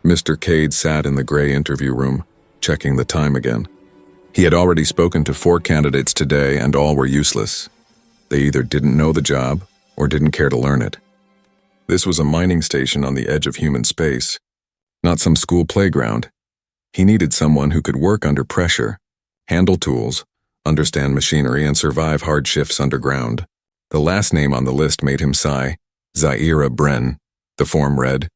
Mr. Cade sat in the gray interview room, checking the time again. He had already spoken to 4 candidates today, and all were useless. They either didn't know the job or didn't care to learn it. This was a mining station on the edge of human space, not some school playground. He needed someone who could work under pressure, handle tools, understand machinery, and survive hard shifts underground. The last name on the list made him sigh. Zaira Bren. The form read,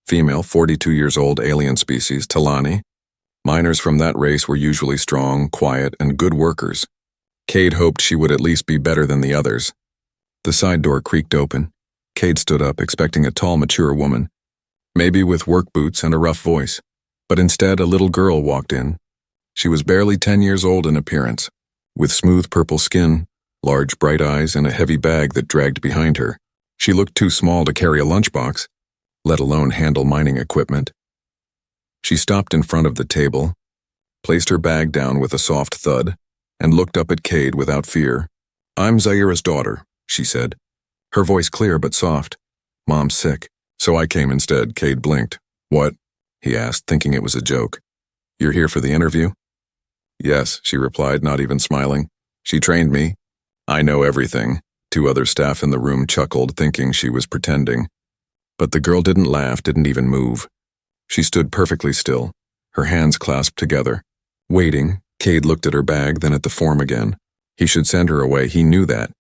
female, 42 years old, alien species, Talani. Miners from that race were usually strong, quiet, and good workers. Cade hoped she would at least be better than the others. The side door creaked open. Cade stood up, expecting a tall, mature woman, maybe with work boots and a rough voice. But instead, a little girl walked in. She was barely 10 years old in appearance, with smooth purple skin, large bright eyes, and a heavy bag that dragged behind her. She looked too small to carry a lunchbox, let alone handle mining equipment. She stopped in front of the table, placed her bag down with a soft thud, and looked up at Cade without fear. "I'm Zaira's daughter," she said, her voice clear but soft. "Mom's sick, so I came instead." Cade blinked. "What?" he asked, thinking it was a joke. "You're here for the interview?" "Yes," she replied, not even smiling. "She trained me. I know everything." 2 other staff in the room chuckled, thinking she was pretending. But the girl didn't laugh, didn't even move. She stood perfectly still, her hands clasped together. Waiting, Cade looked at her bag, then at the form again. He should send her away, he knew that.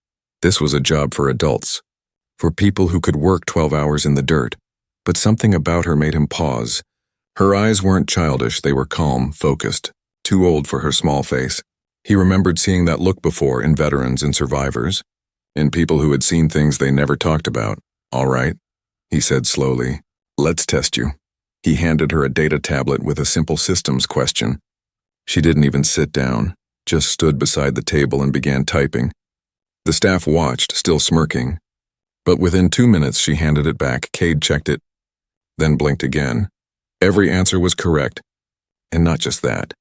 This was a job for adults, for people who could work 12 hours in the dirt. But something about her made him pause. Her eyes weren't childish, they were calm, focused, too old for her small face. He remembered seeing that look before in veterans and survivors, in people who had seen things they never talked about. "All right," he said slowly. "Let's test you." He handed her a data tablet with a simple systems question. She didn't even sit down, just stood beside the table and began typing. The staff watched, still smirking. But within 2 minutes she handed it back. Cade checked it, then blinked again. Every answer was correct. And not just that.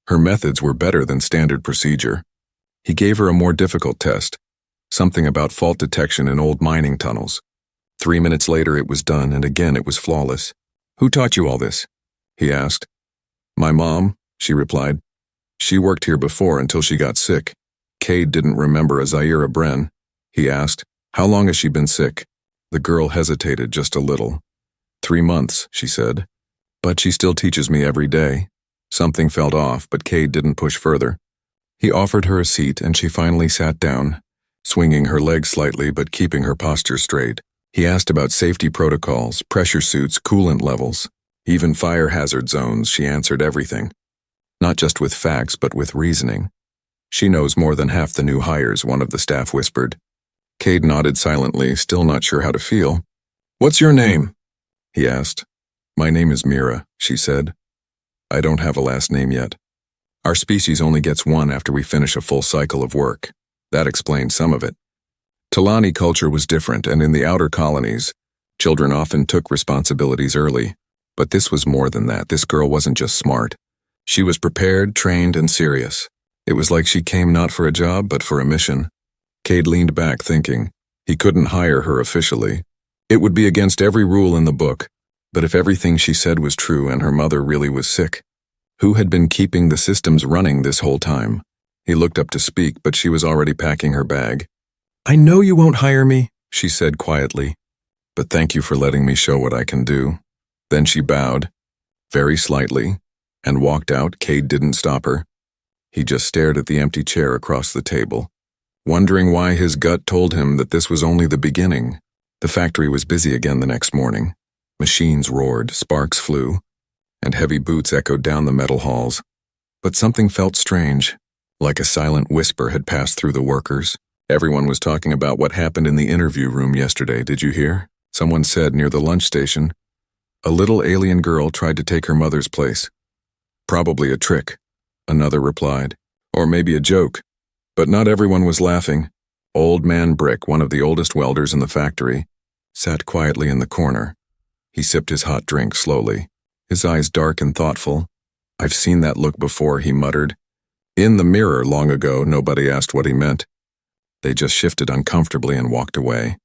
Her methods were better than standard procedure. He gave her a more difficult test, something about fault detection in old mining tunnels. 3 minutes later it was done, and again it was flawless. "Who taught you all this?" he asked. "My mom," she replied. "She worked here before until she got sick." Cade didn't remember a Zaira Bren. He asked, "How long has she been sick?" The girl hesitated just a little. 3 months, she said. "But she still teaches me every day." Something felt off, but Cade didn't push further. He offered her a seat, and she finally sat down, swinging her legs slightly but keeping her posture straight. He asked about safety protocols, pressure suits, coolant levels, even fire hazard zones. She answered everything. Not just with facts, but with reasoning. "She knows more than half the new hires," one of the staff whispered. Cade nodded silently, still not sure how to feel. "What's your name?" he asked. "My name is Mira," she said. "I don't have a last name yet. Our species only gets one after we finish a full cycle of work." That explained some of it. Talani culture was different, and in the outer colonies, children often took responsibilities early. But this was more than that. This girl wasn't just smart. She was prepared, trained, and serious. It was like she came not for a job, but for a mission. Cade leaned back, thinking. He couldn't hire her officially. It would be against every rule in the book. But if everything she said was true and her mother really was sick, who had been keeping the systems running this whole time? He looked up to speak, but she was already packing her bag. "I know you won't hire me," she said quietly, "but thank you for letting me show what I can do." Then she bowed, very slightly, and walked out. Cade didn't stop her. He just stared at the empty chair across the table, wondering why his gut told him that this was only the beginning. The factory was busy again the next morning. Machines roared, sparks flew, and heavy boots echoed down the metal halls. But something felt strange, like a silent whisper had passed through the workers. Everyone was talking about what happened in the interview room yesterday. "Did you hear?" Someone said near the lunch station. "A little alien girl tried to take her mother's place." "Probably a trick," another replied. "Or maybe a joke." But not everyone was laughing. Old Man Brick, one of the oldest welders in the factory, sat quietly in the corner. He sipped his hot drink slowly, his eyes dark and thoughtful. "I've seen that look before," he muttered. "In the mirror long ago." Nobody asked what he meant. They just shifted uncomfortably and walked away.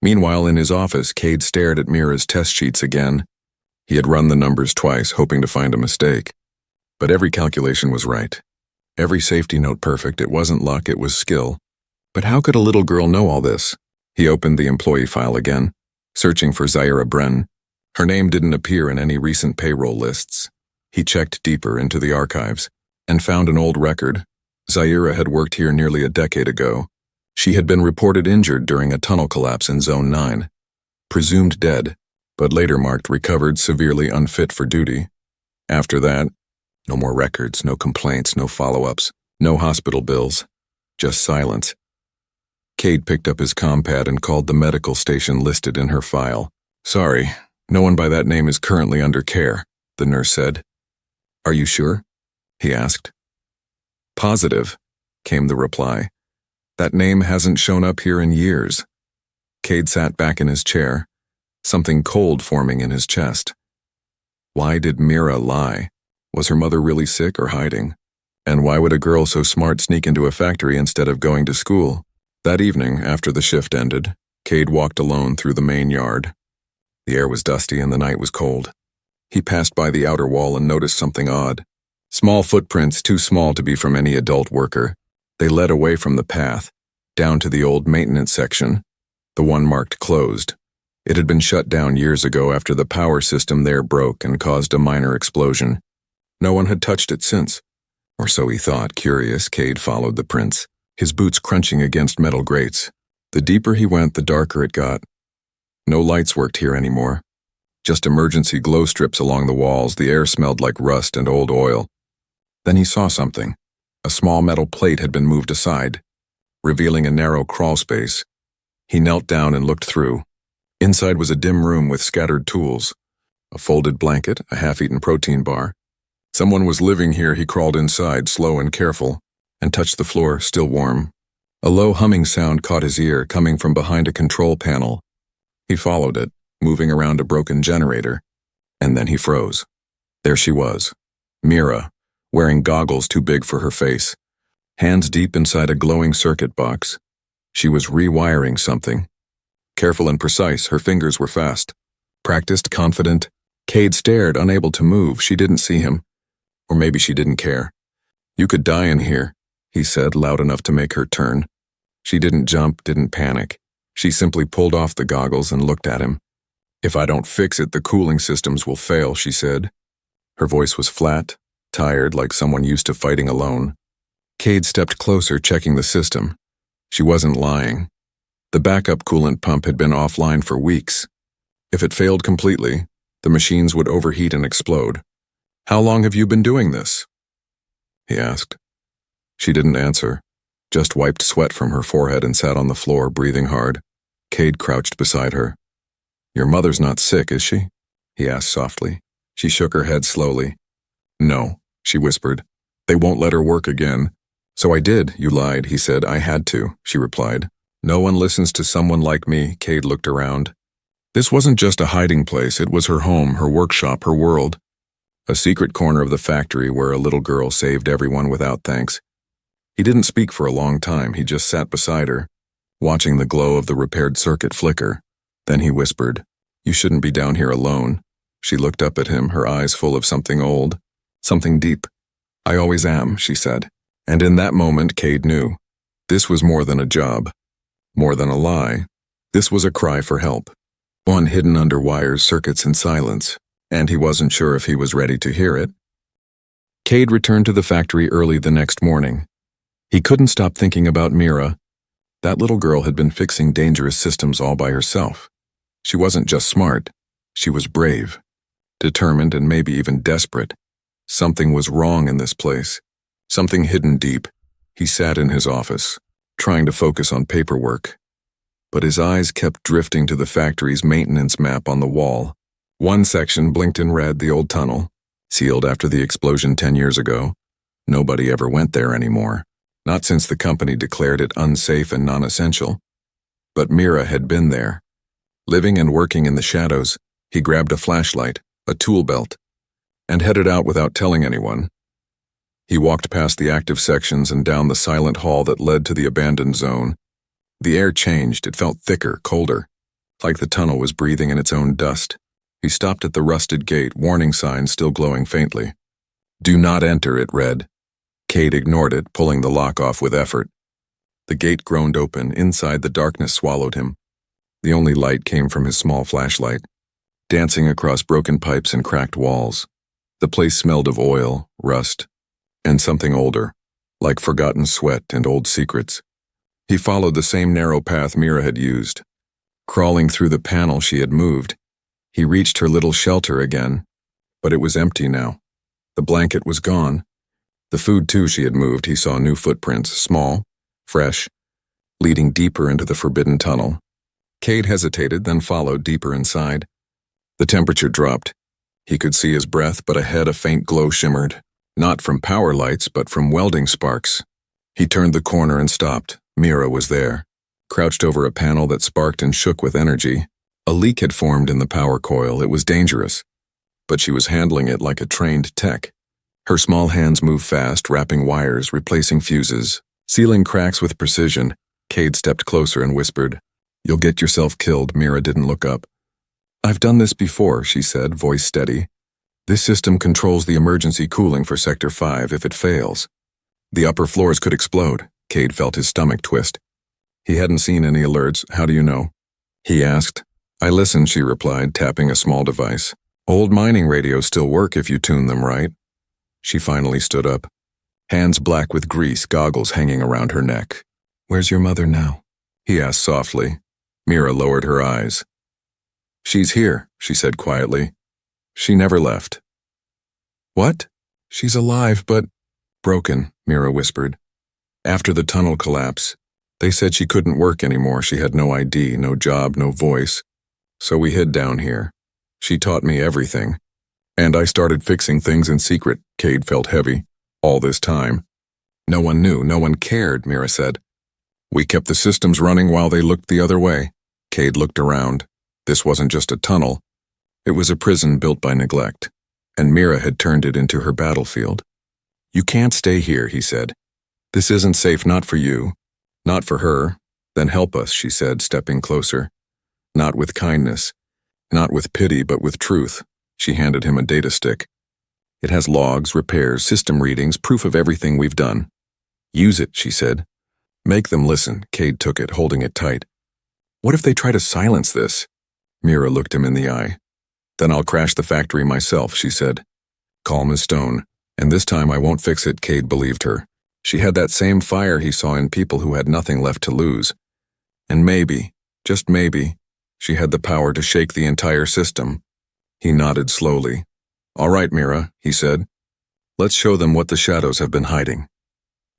Meanwhile, in his office, Cade stared at Mira's test sheets again. He had run the numbers twice, hoping to find a mistake. But every calculation was right. Every safety note perfect. It wasn't luck, it was skill. But how could a little girl know all this? He opened the employee file again, searching for Zaira Bren. Her name didn't appear in any recent payroll lists. He checked deeper into the archives and found an old record. Zaira had worked here nearly a decade ago. She had been reported injured during a tunnel collapse in Zone 9. Presumed dead, but later marked recovered severely unfit for duty. After that, no more records, no complaints, no follow-ups, no hospital bills, just silence. Cade picked up his compad and called the medical station listed in her file. "Sorry, no one by that name is currently under care," the nurse said. "Are you sure?" he asked. "Positive," came the reply. "That name hasn't shown up here in years." Cade sat back in his chair, something cold forming in his chest. Why did Mira lie? Was her mother really sick or hiding? And why would a girl so smart sneak into a factory instead of going to school? That evening, after the shift ended, Cade walked alone through the main yard. The air was dusty and the night was cold. He passed by the outer wall and noticed something odd. Small footprints, too small to be from any adult worker. They led away from the path, down to the old maintenance section, the one marked closed. It had been shut down years ago after the power system there broke and caused a minor explosion. No one had touched it since. Or so he thought. Curious, Cade followed the prints, his boots crunching against metal grates. The deeper he went, the darker it got. No lights worked here anymore. Just emergency glow strips along the walls. The air smelled like rust and old oil. Then he saw something. A small metal plate had been moved aside, revealing a narrow crawl space. He knelt down and looked through. Inside was a dim room with scattered tools, a folded blanket, a half-eaten protein bar. Someone was living here. He crawled inside, slow and careful, and touched the floor, still warm. A low humming sound caught his ear, coming from behind a control panel. He followed it, moving around a broken generator, and then he froze. There she was, Mira, wearing goggles too big for her face, hands deep inside a glowing circuit box. She was rewiring something. Careful and precise, her fingers were fast. Practiced, confident. Cade stared, unable to move. She didn't see him. Or maybe she didn't care. "You could die in here," he said, loud enough to make her turn. She didn't jump, didn't panic. She simply pulled off the goggles and looked at him. "If I don't fix it, the cooling systems will fail," she said. Her voice was flat, tired, like someone used to fighting alone. Cade stepped closer, checking the system. She wasn't lying. The backup coolant pump had been offline for weeks. If it failed completely, the machines would overheat and explode. "How long have you been doing this?" he asked. She didn't answer, just wiped sweat from her forehead and sat on the floor, breathing hard. Cade crouched beside her. "Your mother's not sick, is she?" he asked softly. She shook her head slowly. "No," she whispered. "They won't let her work again." "So I did, you lied," he said. "I had to," she replied. "No one listens to someone like me." Cade looked around. This wasn't just a hiding place. It was her home, her workshop, her world. A secret corner of the factory where a little girl saved everyone without thanks. He didn't speak for a long time. He just sat beside her, watching the glow of the repaired circuit flicker. Then he whispered, "You shouldn't be down here alone." She looked up at him, her eyes full of something old, something deep. "I always am," she said. And in that moment, Cade knew. This was more than a job, more than a lie. This was a cry for help, one hidden under wires, circuits, and silence. And he wasn't sure if he was ready to hear it. Cade returned to the factory early the next morning. He couldn't stop thinking about Mira. That little girl had been fixing dangerous systems all by herself. She wasn't just smart, she was brave, determined, and maybe even desperate. Something was wrong in this place, something hidden deep. He sat in his office, trying to focus on paperwork. But his eyes kept drifting to the factory's maintenance map on the wall. One section blinked in red, the old tunnel, sealed after the explosion 10 years ago. Nobody ever went there anymore, not since the company declared it unsafe and non-essential. But Mira had been there, living and working in the shadows. He grabbed a flashlight, a tool belt, and headed out without telling anyone. He walked past the active sections and down the silent hall that led to the abandoned zone. The air changed. It felt thicker, colder, like the tunnel was breathing in its own dust. He stopped at the rusted gate, warning sign still glowing faintly. "Do not enter," it read. Cade ignored it, pulling the lock off with effort. The gate groaned open. Inside, the darkness swallowed him. The only light came from his small flashlight, dancing across broken pipes and cracked walls. The place smelled of oil, rust, and something older, like forgotten sweat and old secrets. He followed the same narrow path Mira had used. Crawling through the panel she had moved, he reached her little shelter again, but it was empty now. The blanket was gone. The food, too, she had moved. He saw new footprints, small, fresh, leading deeper into the forbidden tunnel. Cade hesitated, then followed deeper inside. The temperature dropped. He could see his breath, but ahead a faint glow shimmered, not from power lights, but from welding sparks. He turned the corner and stopped. Mira was there, crouched over a panel that sparked and shook with energy. A leak had formed in the power coil. It was dangerous, but she was handling it like a trained tech. Her small hands moved fast, wrapping wires, replacing fuses, sealing cracks with precision. Cade stepped closer and whispered, "You'll get yourself killed." Mira didn't look up. "I've done this before," she said, voice steady. "This system controls the emergency cooling for Sector 5 if it fails. The upper floors could explode." Cade felt his stomach twist. He hadn't seen any alerts. "How do you know?" he asked. "I listened," she replied, tapping a small device. "Old mining radios still work if you tune them right." She finally stood up, hands black with grease, goggles hanging around her neck. "Where's your mother now?" he asked softly. Mira lowered her eyes. "She's here," she said quietly. "She never left." "What?" "She's alive, but broken," Mira whispered. "After the tunnel collapse, they said she couldn't work anymore. She had no ID, no job, no voice. So we hid down here. She taught me everything. And I started fixing things in secret." Cade felt heavy. "All this time. No one knew, no one cared," Mira said. "We kept the systems running while they looked the other way." Cade looked around. This wasn't just a tunnel. It was a prison built by neglect, and Mira had turned it into her battlefield. "You can't stay here," he said. "This isn't safe, not for you, not for her." "Then help us," she said, stepping closer. "Not with kindness, not with pity, but with truth." She handed him a data stick. "It has logs, repairs, system readings, proof of everything we've done." "Use it," she said. "Make them listen." Cade took it, holding it tight. "What if they try to silence this?" Mira looked him in the eye. "Then I'll crash the factory myself," she said, calm as stone. "And this time I won't fix it." Cade believed her. She had that same fire he saw in people who had nothing left to lose. And maybe, just maybe, she had the power to shake the entire system. He nodded slowly. "All right, Mira," he said. "Let's show them what the shadows have been hiding."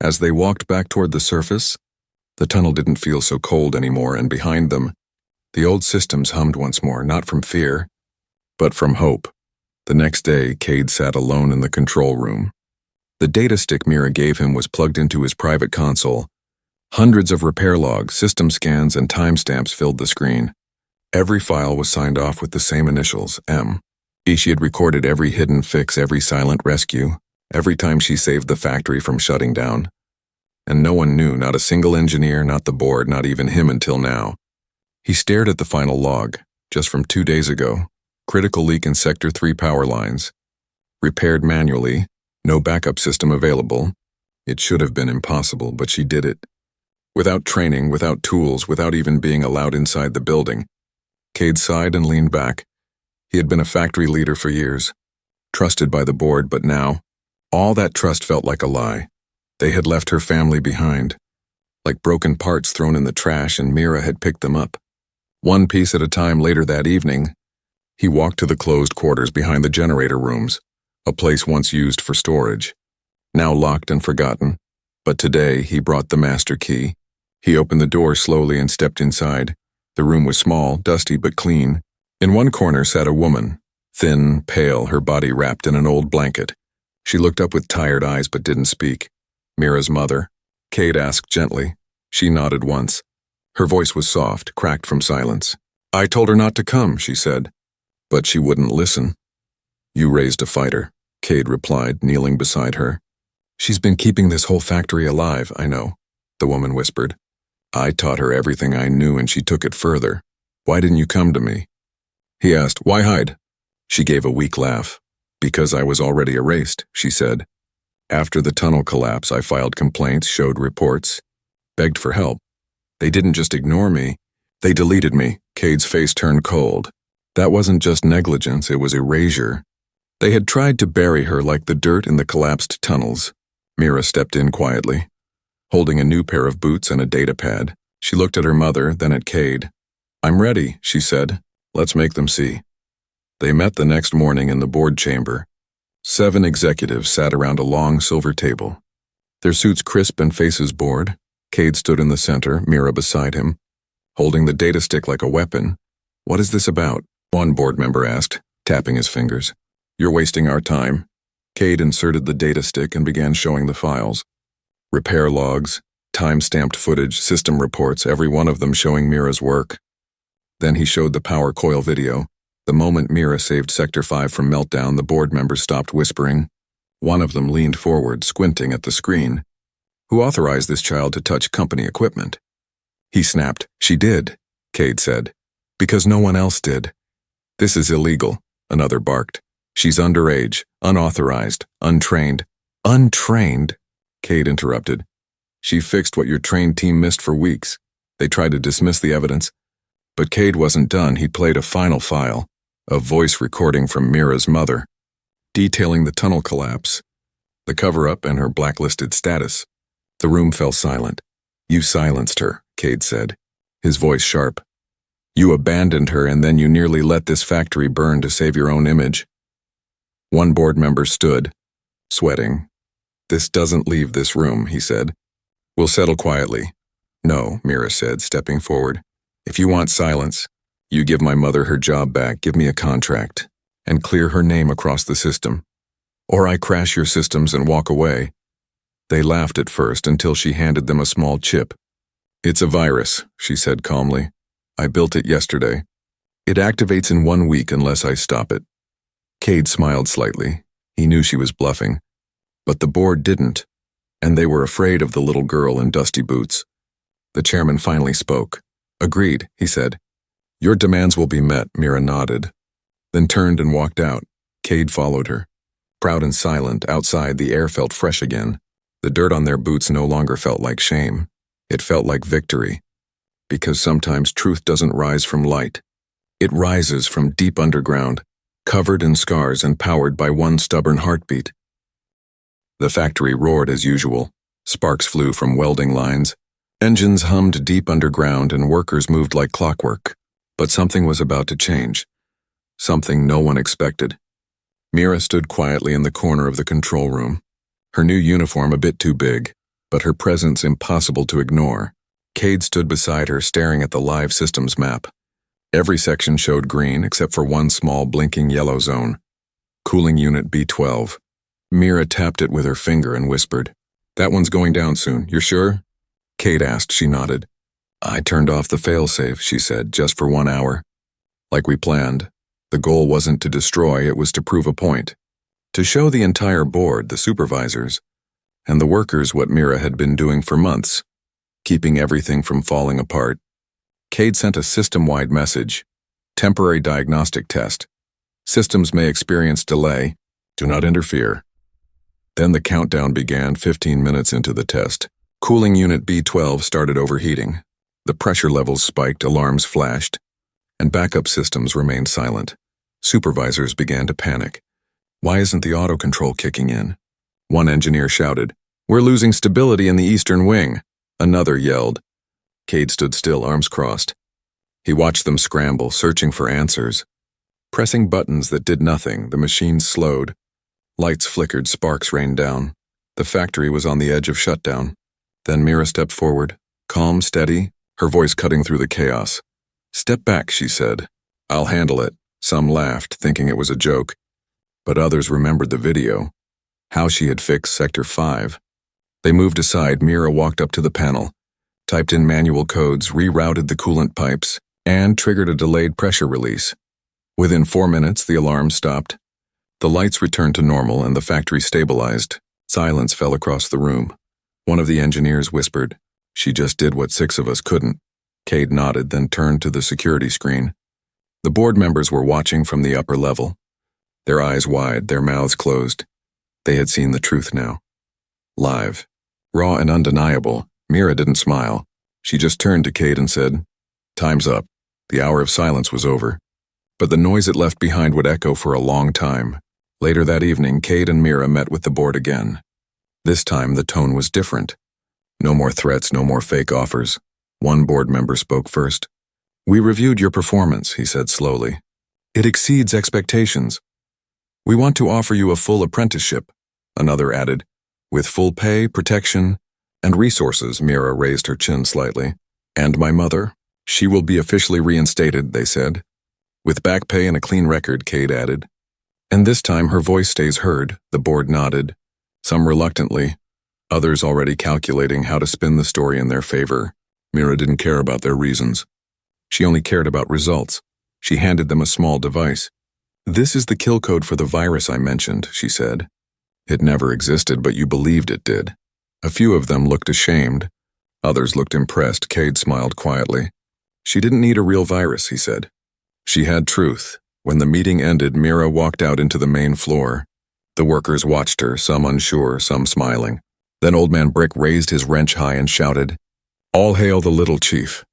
As they walked back toward the surface, the tunnel didn't feel so cold anymore, and behind them, the old systems hummed once more, not from fear, but from hope. The next day, Cade sat alone in the control room. The data stick Mira gave him was plugged into his private console. Hundreds of repair logs, system scans, and timestamps filled the screen. Every file was signed off with the same initials, M. She had recorded every hidden fix, every silent rescue, every time she saved the factory from shutting down. And no one knew, not a single engineer, not the board, not even him until now. He stared at the final log, just from 2 days ago. Critical leak in Sector 3 power lines. Repaired manually, no backup system available. It should have been impossible, but she did it. Without training, without tools, without even being allowed inside the building. Cade sighed and leaned back. He had been a factory leader for years, trusted by the board, but now, all that trust felt like a lie. They had left her family behind, like broken parts thrown in the trash, and Mira had picked them up. One piece at a time. Later that evening, he walked to the closed quarters behind the generator rooms, a place once used for storage, now locked and forgotten. But today, he brought the master key. He opened the door slowly and stepped inside. The room was small, dusty but clean. In one corner sat a woman, thin, pale, her body wrapped in an old blanket. She looked up with tired eyes but didn't speak. "Mira's mother?" Cade asked gently. She nodded once. Her voice was soft, cracked from silence. "I told her not to come," she said, but she wouldn't listen. "You raised a fighter," Cade replied, kneeling beside her. "She's been keeping this whole factory alive, I know," the woman whispered. "I taught her everything I knew and she took it further. Why didn't you come to me?" He asked, "Why hide?" She gave a weak laugh. Because I was already erased, she said. After the tunnel collapse, I filed complaints, showed reports, begged for help. They didn't just ignore me. They deleted me. Cade's face turned cold. That wasn't just negligence, it was erasure. They had tried to bury her like the dirt in the collapsed tunnels. Mira stepped in quietly, holding a new pair of boots and a data pad. She looked at her mother, then at Cade. I'm ready, she said. Let's make them see. They met the next morning in the board chamber. 7 executives sat around a long silver table. Their suits crisp and faces bored. Cade stood in the center, Mira beside him, holding the data stick like a weapon. What is this about? One board member asked, tapping his fingers. You're wasting our time. Cade inserted the data stick and began showing the files. Repair logs, time-stamped footage, system reports, every one of them showing Mira's work. Then he showed the power coil video. The moment Mira saved Sector 5 from meltdown, the board members stopped whispering. One of them leaned forward, squinting at the screen. Who authorized this child to touch company equipment? He snapped. She did, Cade said. Because no one else did. This is illegal, another barked. She's underage, unauthorized, untrained. Untrained? Cade interrupted. She fixed what your trained team missed for weeks. They tried to dismiss the evidence. But Cade wasn't done. He played a final file, a voice recording from Mira's mother, detailing the tunnel collapse, the cover-up, and her blacklisted status. The room fell silent. You silenced her, Cade said, his voice sharp. You abandoned her, and then you nearly let this factory burn to save your own image. One board member stood, sweating. This doesn't leave this room, he said. We'll settle quietly. No, Mira said, stepping forward. If you want silence, you give my mother her job back, give me a contract, and clear her name across the system. Or I crash your systems and walk away. They laughed at first until she handed them a small chip. It's a virus, she said calmly. I built it yesterday. It activates in 1 week unless I stop it. Cade smiled slightly. He knew she was bluffing. But the board didn't, and they were afraid of the little girl in dusty boots. The chairman finally spoke. Agreed, he said. Your demands will be met, Mira nodded, then turned and walked out. Cade followed her. Proud and silent, outside the air felt fresh again. The dirt on their boots no longer felt like shame. It felt like victory. Because sometimes truth doesn't rise from light. It rises from deep underground, covered in scars and powered by one stubborn heartbeat. The factory roared as usual. Sparks flew from welding lines. Engines hummed deep underground and workers moved like clockwork. But something was about to change. Something no one expected. Mira stood quietly in the corner of the control room. Her new uniform a bit too big, but her presence impossible to ignore. Cade stood beside her, staring at the live systems map. Every section showed green except for one small blinking yellow zone. Cooling unit B12. Mira tapped it with her finger and whispered, That one's going down soon, you're sure? Cade asked. She nodded. I turned off the failsafe, she said, just for 1 hour. Like we planned. The goal wasn't to destroy, it was to prove a point. To show the entire board, the supervisors, and the workers what Mira had been doing for months, keeping everything from falling apart. Cade sent a system-wide message. Temporary diagnostic test. Systems may experience delay. Do not interfere. Then the countdown began 15 minutes into the test. Cooling unit B12 started overheating. The pressure levels spiked, alarms flashed, and backup systems remained silent. Supervisors began to panic. Why isn't the auto-control kicking in? One engineer shouted, We're losing stability in the eastern wing. Another yelled. Cade stood still, arms crossed. He watched them scramble, searching for answers. Pressing buttons that did nothing, the machines slowed. Lights flickered, sparks rained down. The factory was on the edge of shutdown. Then Mira stepped forward, calm, steady, her voice cutting through the chaos. Step back, she said. I'll handle it. Some laughed, thinking it was a joke. But others remembered the video. How she had fixed Sector 5. They moved aside. Mira walked up to the panel, typed in manual codes, rerouted the coolant pipes, and triggered a delayed pressure release. Within 4 minutes, the alarm stopped. The lights returned to normal and the factory stabilized. Silence fell across the room. One of the engineers whispered, She just did what 6 of us couldn't. Cade nodded, then turned to the security screen. The board members were watching from the upper level. Their eyes wide, their mouths closed. They had seen the truth now. Live. Raw and undeniable. Mira didn't smile. She just turned to Cade and said, "Time's up." The hour of silence was over. But the noise it left behind would echo for a long time. Later that evening, Cade and Mira met with the board again. This time, the tone was different. No more threats, no more fake offers. One board member spoke first. "We reviewed your performance," he said slowly. "It exceeds expectations. We want to offer you a full apprenticeship," another added. "With full pay, protection, and resources." Mira raised her chin slightly. "And my mother? She will be officially reinstated," they said. "With back pay and a clean record," Cade added. "And this time her voice stays heard," the board nodded. Some reluctantly, others already calculating how to spin the story in their favor. Mira didn't care about their reasons. She only cared about results. She handed them a small device. "This is the kill code for the virus I mentioned," she said. "It never existed, but you believed it did." A few of them looked ashamed. Others looked impressed. Cade smiled quietly. "She didn't need a real virus," he said. She had truth. When the meeting ended, Mira walked out into the main floor. The workers watched her, some unsure, some smiling. Then Old Man Brick raised his wrench high and shouted, "All hail the little chief."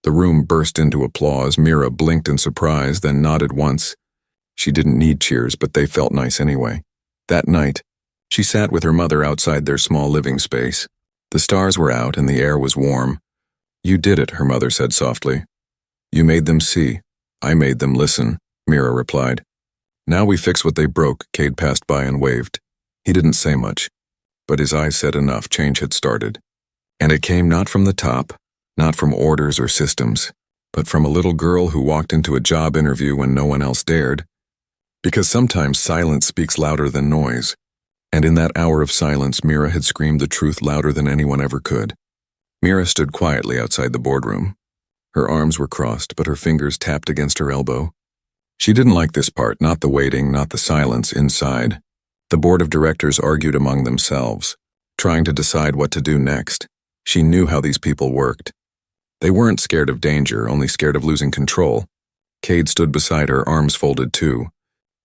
The room burst into applause. Mira blinked in surprise, then nodded once. She didn't need cheers, but they felt nice anyway. That night, she sat with her mother outside their small living space. The stars were out and the air was warm. "You did it," her mother said softly. "You made them see. I made them listen," Mira replied. "Now we fix what they broke." Cade passed by and waved. He didn't say much, but his eyes said enough. Change had started. And it came not from the top, not from orders or systems, but from a little girl who walked into a job interview when no one else dared. Because sometimes silence speaks louder than noise. And in that hour of silence, Mira had screamed the truth louder than anyone ever could. Mira stood quietly outside the boardroom. Her arms were crossed, but her fingers tapped against her elbow. She didn't like this part, not the waiting, not the silence inside. The board of directors argued among themselves, trying to decide what to do next. She knew how these people worked. They weren't scared of danger, only scared of losing control. Cade stood beside her, arms folded too.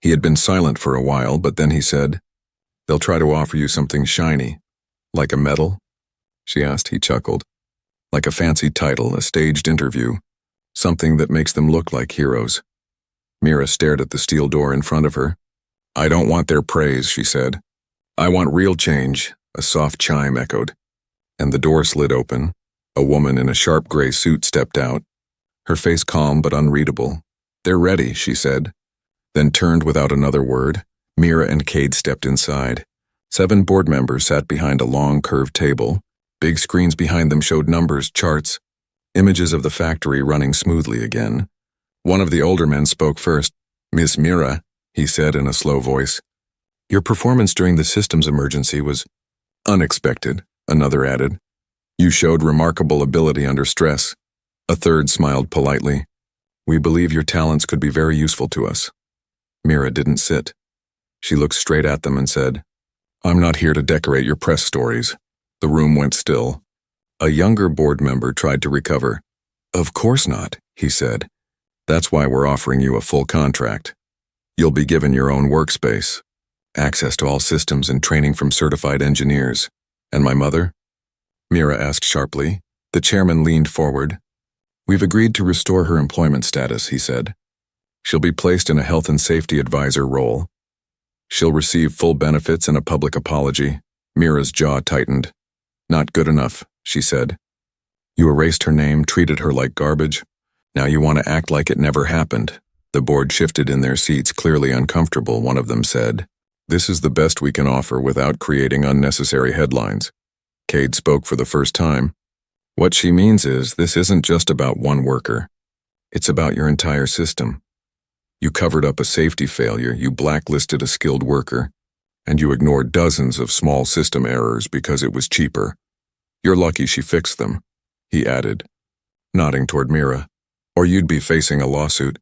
He had been silent for a while, but then he said, "They'll try to offer you something shiny." "Like a medal?" she asked. He chuckled. "Like a fancy title, a staged interview. Something that makes them look like heroes." Mira stared at the steel door in front of her. "I don't want their praise," she said. "I want real change," a soft chime echoed. And the door slid open. A woman in a sharp gray suit stepped out, her face calm but unreadable. "They're ready," she said, then turned without another word. Mira and Cade stepped inside. 7 board members sat behind a long, curved table. Big screens behind them showed numbers, charts, images of the factory running smoothly again. One of the older men spoke first. "Miss Mira," he said in a slow voice, "your performance during the systems emergency was unexpected," another added. "You showed remarkable ability under stress." A third smiled politely. "We believe your talents could be very useful to us." Mira didn't sit. She looked straight at them and said, "I'm not here to decorate your press stories." The room went still. A younger board member tried to recover. "Of course not," he said. "That's why we're offering you a full contract. You'll be given your own workspace, access to all systems and training from certified engineers." "And my mother?" Mira asked sharply. The chairman leaned forward. "We've agreed to restore her employment status," he said. "She'll be placed in a health and safety advisor role. She'll receive full benefits and a public apology." Mira's jaw tightened. "Not good enough," she said. "You erased her name, treated her like garbage. Now you want to act like it never happened." The board shifted in their seats, clearly uncomfortable. One of them said, "This is the best we can offer without creating unnecessary headlines." Cade spoke for the first time. "What she means is, this isn't just about one worker. It's about your entire system. You covered up a safety failure, you blacklisted a skilled worker, and you ignored dozens of small system errors because it was cheaper. You're lucky she fixed them," he added, nodding toward Mira. "Or you'd be facing a lawsuit.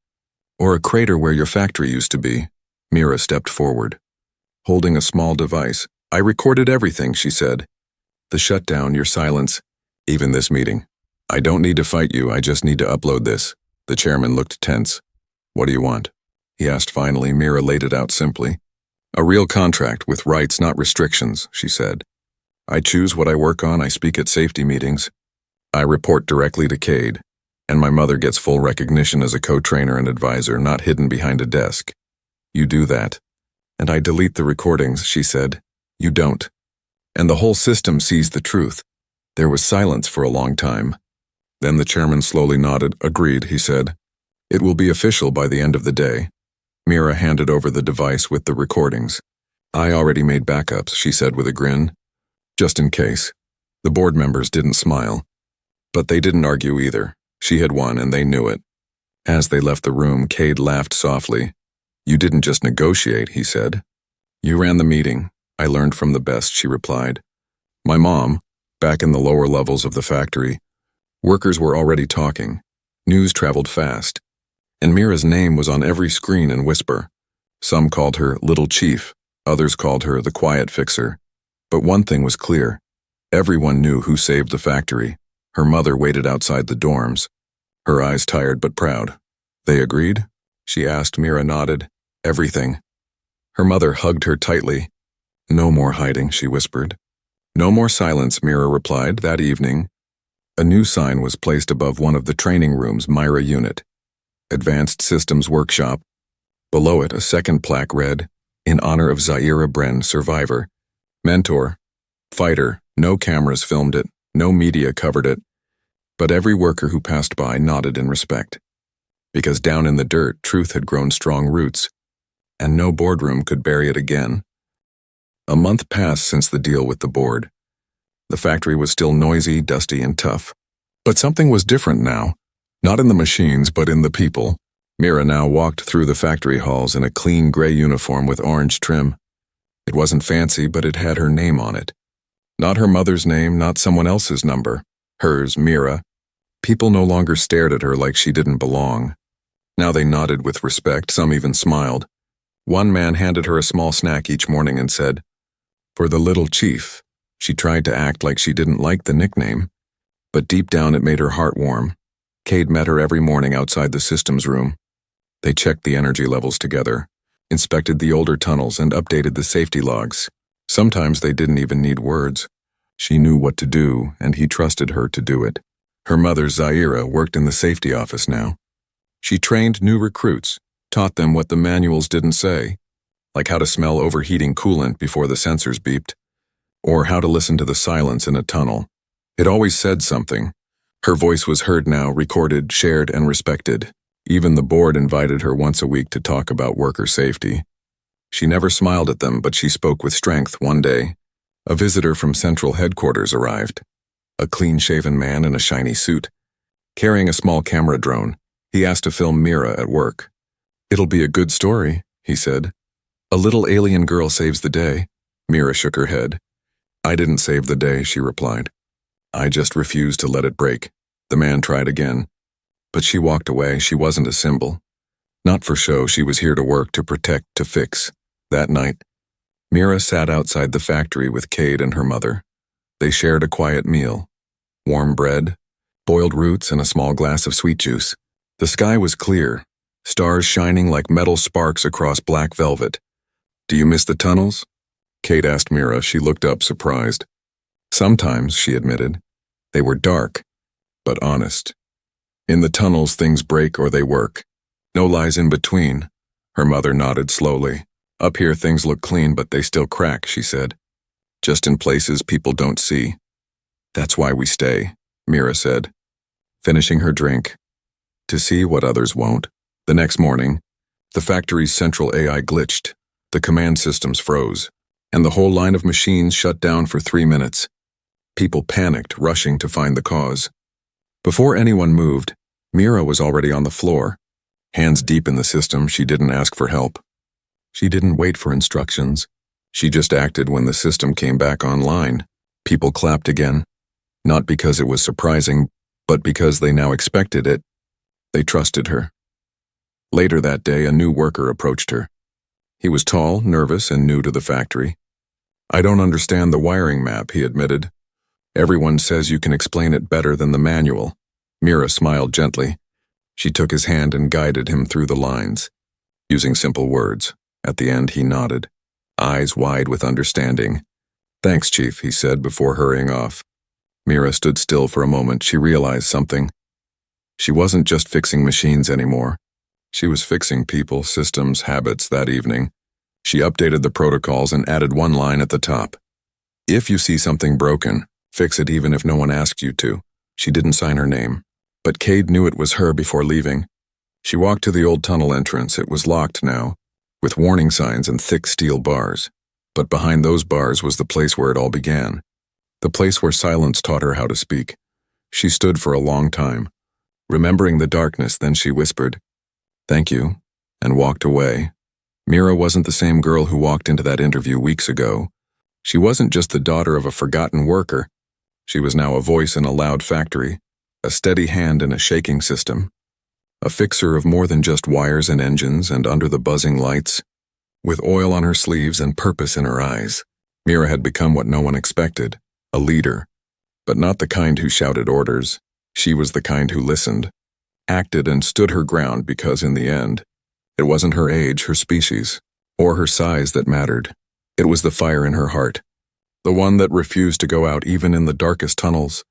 Or a crater where your factory used to be." Mira stepped forward, holding a small device. "I recorded everything," she said. "The shutdown, your silence, even this meeting. I don't need to fight you, I just need to upload this." The chairman looked tense. "What do you want?" he asked finally. Mira laid it out simply. A real contract with rights, not restrictions, she said. I choose what I work on, I speak at safety meetings. I report directly to Cade, and my mother gets full recognition as a co-trainer and advisor, not hidden behind a desk. You do that. And I delete the recordings, she said. You don't. And the whole system sees the truth. There was silence for a long time. Then the chairman slowly nodded. Agreed, he said. It will be official by the end of the day. Mira handed over the device with the recordings. I already made backups, she said with a grin. Just in case. The board members didn't smile. But they didn't argue either. She had won, and they knew it. As they left the room, Cade laughed softly. You didn't just negotiate, he said. You ran the meeting. I learned from the best, she replied. My mom, back in the lower levels of the factory, workers were already talking. News traveled fast. And Mira's name was on every screen and whisper. Some called her Little Chief, others called her the Quiet Fixer. But one thing was clear. Everyone knew who saved the factory. Her mother waited outside the dorms, her eyes tired but proud. They agreed? She asked. Mira nodded. Everything. Her mother hugged her tightly. No more hiding, she whispered. No more silence, Mira replied. That evening, a new sign was placed above one of the training rooms' Myra unit. Advanced Systems Workshop. Below it, a second plaque read, in honor of Zaira Bren, survivor. Mentor. Fighter. No cameras filmed it. No media covered it. But every worker who passed by nodded in respect. Because down in the dirt, truth had grown strong roots, and no boardroom could bury it again. A month passed since the deal with the board. The factory was still noisy, dusty, and tough. But something was different now. Not in the machines, but in the people. Mira now walked through the factory halls in a clean gray uniform with orange trim. It wasn't fancy, but it had her name on it. Not her mother's name, not someone else's number. Hers, Mira. People no longer stared at her like she didn't belong. Now they nodded with respect, some even smiled. One man handed her a small snack each morning and said, For the Little Chief. She tried to act like she didn't like the nickname, but deep down it made her heart warm. Cade met her every morning outside the systems room. They checked the energy levels together, inspected the older tunnels, and updated the safety logs. Sometimes they didn't even need words. She knew what to do, and he trusted her to do it. Her mother, Zaira, worked in the safety office now. She trained new recruits, taught them what the manuals didn't say, like how to smell overheating coolant before the sensors beeped, or how to listen to the silence in a tunnel. It always said something. Her voice was heard now, recorded, shared, and respected. Even the board invited her once a week to talk about worker safety. She never smiled at them, but she spoke with strength. One day, a visitor from Central Headquarters arrived. A clean-shaven man in a shiny suit. Carrying a small camera drone, he asked to film Mira at work. It'll be a good story, he said. A little alien girl saves the day. Mira shook her head. I didn't save the day, she replied. I just refused to let it break. The man tried again. But she walked away. She wasn't a symbol. Not for show, she was here to work, to protect, to fix. That night, Mira sat outside the factory with Cade and her mother. They shared a quiet meal. Warm bread, boiled roots, and a small glass of sweet juice. The sky was clear, stars shining like metal sparks across black velvet. Do you miss the tunnels? Cade asked Mira. She looked up, surprised. Sometimes, she admitted. They were dark, but honest. In the tunnels, things break or they work. No lies in between. Her mother nodded slowly. Up here, things look clean, but they still crack, she said. Just in places people don't see. That's why we stay, Mira said, finishing her drink. To see what others won't. The next morning, the factory's central AI glitched. The command systems froze, and the whole line of machines shut down for 3 minutes. People panicked, rushing to find the cause. Before anyone moved, Mira was already on the floor. Hands deep in the system, she didn't ask for help. She didn't wait for instructions. She just acted when the system came back online. People clapped again. Not because it was surprising, but because they now expected it. They trusted her. Later that day, a new worker approached her. He was tall, nervous, and new to the factory. I don't understand the wiring map, he admitted. Everyone says you can explain it better than the manual. Mira smiled gently. She took his hand and guided him through the lines. using simple words. At the end, he nodded, eyes wide with understanding. "Thanks, Chief," he said before hurrying off. Mira stood still for a moment. She realized something. She wasn't just fixing machines anymore. She was fixing people, systems, habits that evening. She updated the protocols and added one line at the top. "If you see something broken, fix it even if no one asks you to." She didn't sign her name, but Cade knew it was her before leaving. She walked to the old tunnel entrance. It was locked now, with warning signs and thick steel bars. But behind those bars was the place where it all began. The place where silence taught her how to speak. She stood for a long time, remembering the darkness. Then she whispered, "Thank you," and walked away. Mira wasn't the same girl who walked into that interview weeks ago. She wasn't just the daughter of a forgotten worker. She was now a voice in a loud factory, a steady hand in a shaking system, a fixer of more than just wires and engines. And under the buzzing lights, with oil on her sleeves and purpose in her eyes, Mira had become what no one expected, a leader. But not the kind who shouted orders. She was the kind who listened, acted, and stood her ground, because in the end, it wasn't her age, her species, or her size that mattered. It was the fire in her heart, the one that refused to go out even in the darkest tunnels.